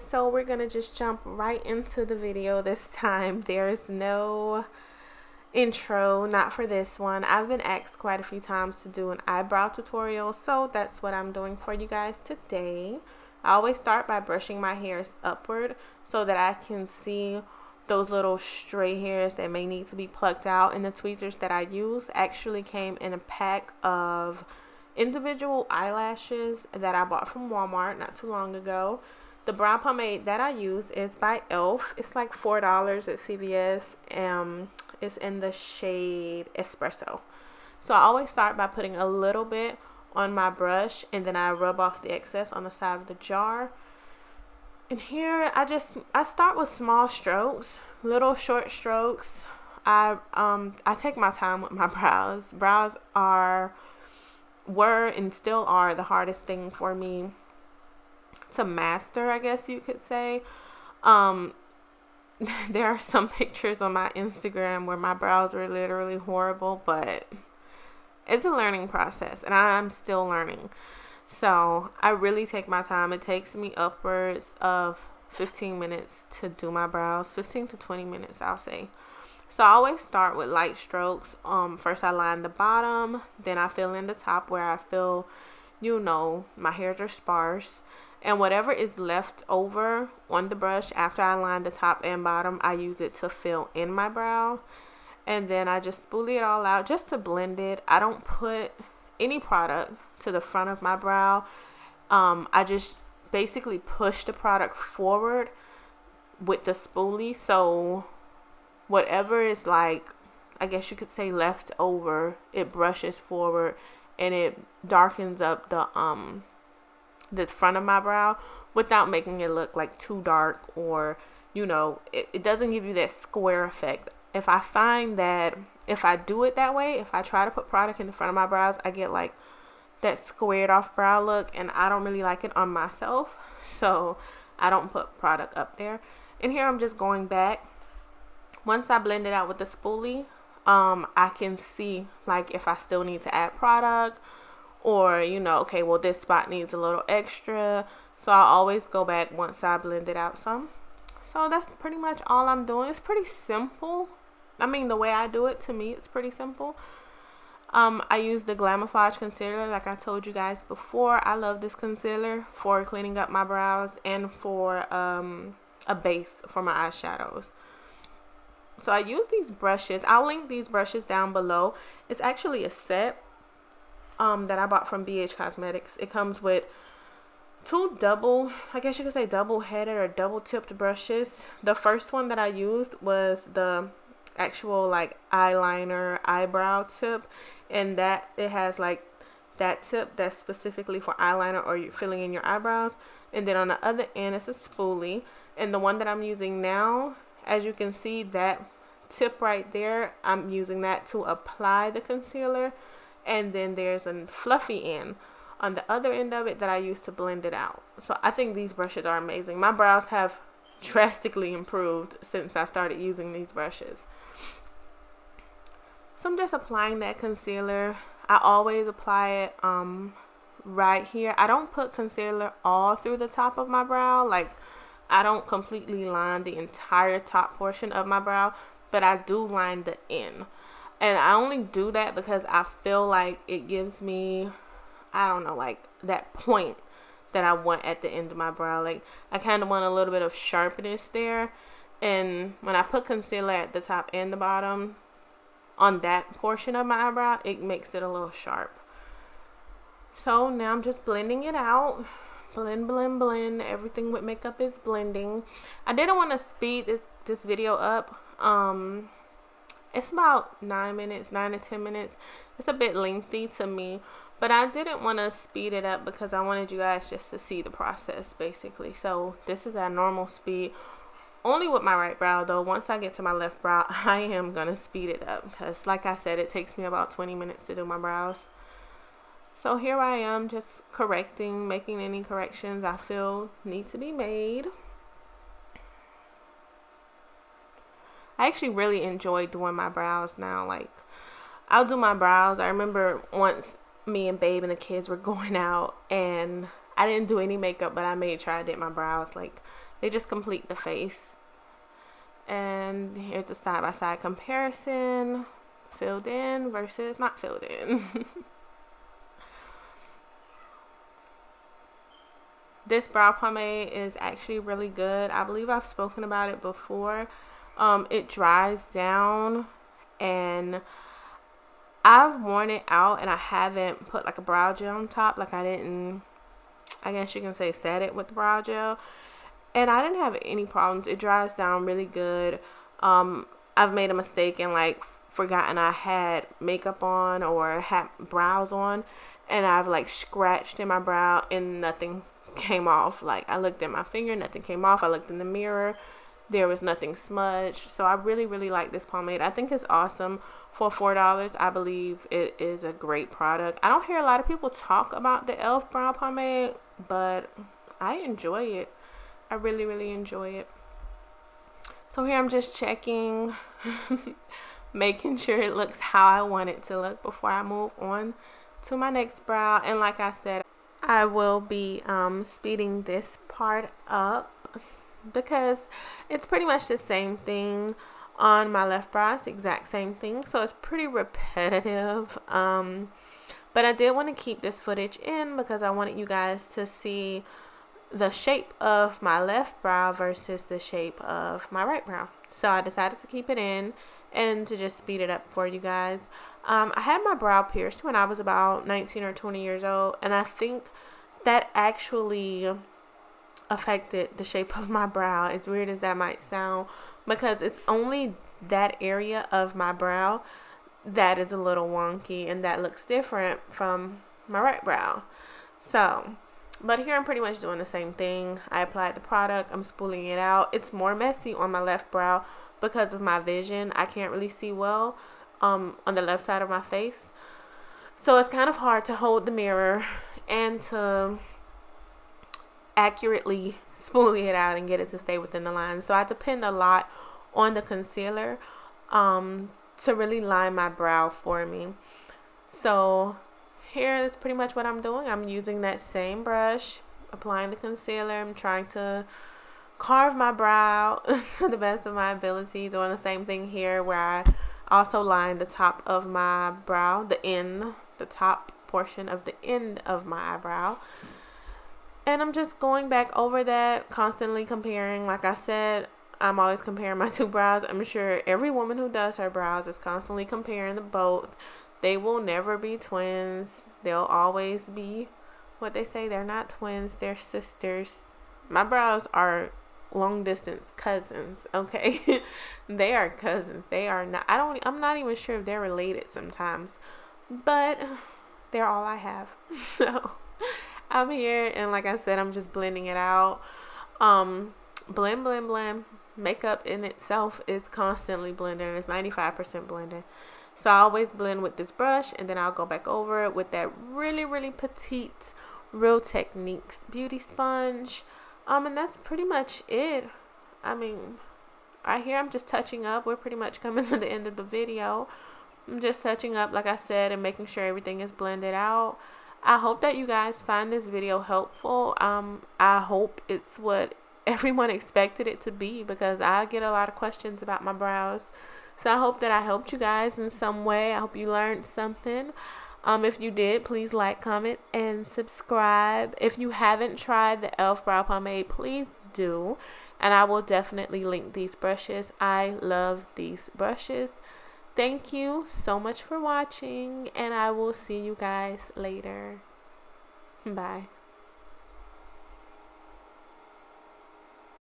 so we're gonna just jump right into the video this time. There's no intro, not for this one. I've been asked quite a few times to do an eyebrow tutorial, so that's what I'm doing for you guys today. I always start by brushing my hairs upward so that I can see those little stray hairs that may need to be plucked out. And the tweezers that I use actually came in a pack of individual eyelashes that I bought from Walmart not too long ago. The brow pomade that I use is by e.l.f. It's like $4 at CVS. It's in the shade Espresso. So I always start by putting a little bit on my brush, and then I rub off the excess on the side of the jar. And here I start with small strokes, little short strokes. I take my time with my brows. Brows were and still are the hardest thing for me to master, I guess you could say. There are some pictures on my Instagram where my brows were literally horrible, but it's a learning process and I'm still learning. So I really take my time. It takes me upwards of 15 minutes to do my brows, 15 to 20 minutes, I'll say. So I always start with light strokes. First I line the bottom, then I fill in the top where I feel, my hairs are sparse. And whatever is left over on the brush after I line the top and bottom, I use it to fill in my brow. And then I just spoolie it all out just to blend it. I don't put any product to the front of my brow. I just basically push the product forward with the spoolie. So whatever is I guess you could say left over, it brushes forward and it darkens up the front of my brow without making it look like too dark, or it doesn't give you that square effect. If I find that if I do it that way, if I try to put product in the front of my brows, I get like that squared off brow look, and I don't really like it on myself, so I don't put product up there. And here I'm just going back. Once I blend it out with the spoolie, I can see if I still need to add product, or okay, well, this spot needs a little extra. So I always go back once I blend it out some. So that's pretty much all I'm doing. It's pretty simple. I mean, the way I do it, to me, it's pretty simple. I use the Glamouflage concealer like I told you guys before. I love this concealer for cleaning up my brows and for a base for my eyeshadows. So I use these brushes. I'll link these brushes down below. It's actually a set that I bought from BH Cosmetics. It comes with two I guess you could say double-headed or double-tipped brushes. The first one that I used was the actual eyeliner eyebrow tip, and that it has that tip that's specifically for eyeliner or you're filling in your eyebrows. And then on the other end, it's a spoolie. And the one that I'm using now, as you can see, that tip right there, I'm using that to apply the concealer. And then there's a fluffy end on the other end of it that I use to blend it out. So I think these brushes are amazing. My brows have drastically improved since I started using these brushes. So I'm just applying that concealer. I always apply it right here. I don't put concealer all through the top of my brow. I don't completely line the entire top portion of my brow, but I do line the end. And I only do that because I feel like it gives me, that point that I want at the end of my brow. I kind of want a little bit of sharpness there. And when I put concealer at the top and the bottom on that portion of my eyebrow, it makes it a little sharp. So now I'm just blending it out. Blend, blend, blend. Everything with makeup is blending. I didn't want to speed this video up. It's about 9 to 10 minutes. It's a bit lengthy to me, but I didn't want to speed it up because I wanted you guys just to see the process, basically. So this is at normal speed, only with my right brow though. Once I get to my left brow, I am gonna speed it up because, like I said, it takes me about 20 minutes to do my brows. So here I am, just making any corrections I feel need to be made. I actually really enjoy doing my brows now. I'll do my brows. I remember once me and Babe and the kids were going out and I didn't do any makeup, but I made sure I did my brows. They just complete the face. And here's a side-by-side comparison. Filled in versus not filled in. This brow pomade is actually really good. I believe I've spoken about it before. It dries down, and I've worn it out and I haven't put like a brow gel on top. Like I guess you can say set it with the brow gel. And I didn't have any problems. It dries down really good. I've made a mistake and like forgotten I had makeup on or had brows on, and I've like scratched in my brow and nothing came off. Like I looked at my finger, nothing came off. I looked in the mirror, there was nothing smudged. So I really like this pomade. I think it's awesome. For $4, I believe it is a great product. I don't hear a lot of people talk about the e.l.f. brow pomade, but I enjoy it. I really enjoy it. So here I'm just checking, making sure it looks how I want it to look before I move on to my next brow. And like I said, I will be speeding this part up because it's pretty much the same thing on my left brow. It's the exact same thing, so it's pretty repetitive. But I did want to keep this footage in because I wanted you guys to see the shape of my left brow versus the shape of my right brow. So I decided to keep it in and to just speed it up for you guys. I had my brow pierced when I was about 19 or 20 years old, and I think that actually affected the shape of my brow, as weird as that might sound, because it's only that area of my brow that is a little wonky and that looks different from my right brow. So but here I'm pretty much doing the same thing. I applied the product, I'm spooling it out. It's more messy on my left brow because of my vision. I can't really see well on the left side of my face, so it's kind of hard to hold the mirror and to accurately spool it out and get it to stay within the line. So I depend a lot on the concealer to really line my brow for me. So here is pretty much what I'm doing. I'm using that same brush, applying the concealer. I'm trying to carve my brow to the best of my ability, doing the same thing here where I also line the top of my brow, the top portion of the end of my eyebrow. And I'm just going back over that, constantly comparing. Like I said, I'm always comparing my two brows. I'm sure every woman who does her brows is constantly comparing the both. They will never be twins. They'll always be what they say. They're not twins, they're sisters. My brows are long distance cousins, okay? They are cousins. They are not, I'm not even sure if they're related sometimes, but they're all I have. So I'm here, and like I said, I'm just blending it out. Blend. Makeup in itself is constantly blending. It's 95% blending. So I always blend with this brush, and then I'll go back over it with that really petite Real Techniques beauty sponge. And that's pretty much it. I mean, right here I'm just touching up. We're pretty much coming to the end of the video. I'm just touching up, like I said, and making sure everything is blended out. I hope that you guys find this video helpful. I hope it's what everyone expected it to be, because I get a lot of questions about my brows. So I hope that I helped you guys in some way. I hope you learned something. If you did, please like, comment, and subscribe. If you haven't tried the e.l.f. brow pomade, please do. And I will definitely link these brushes. I love these brushes. Thank you so much for watching, and I will see you guys later. Bye.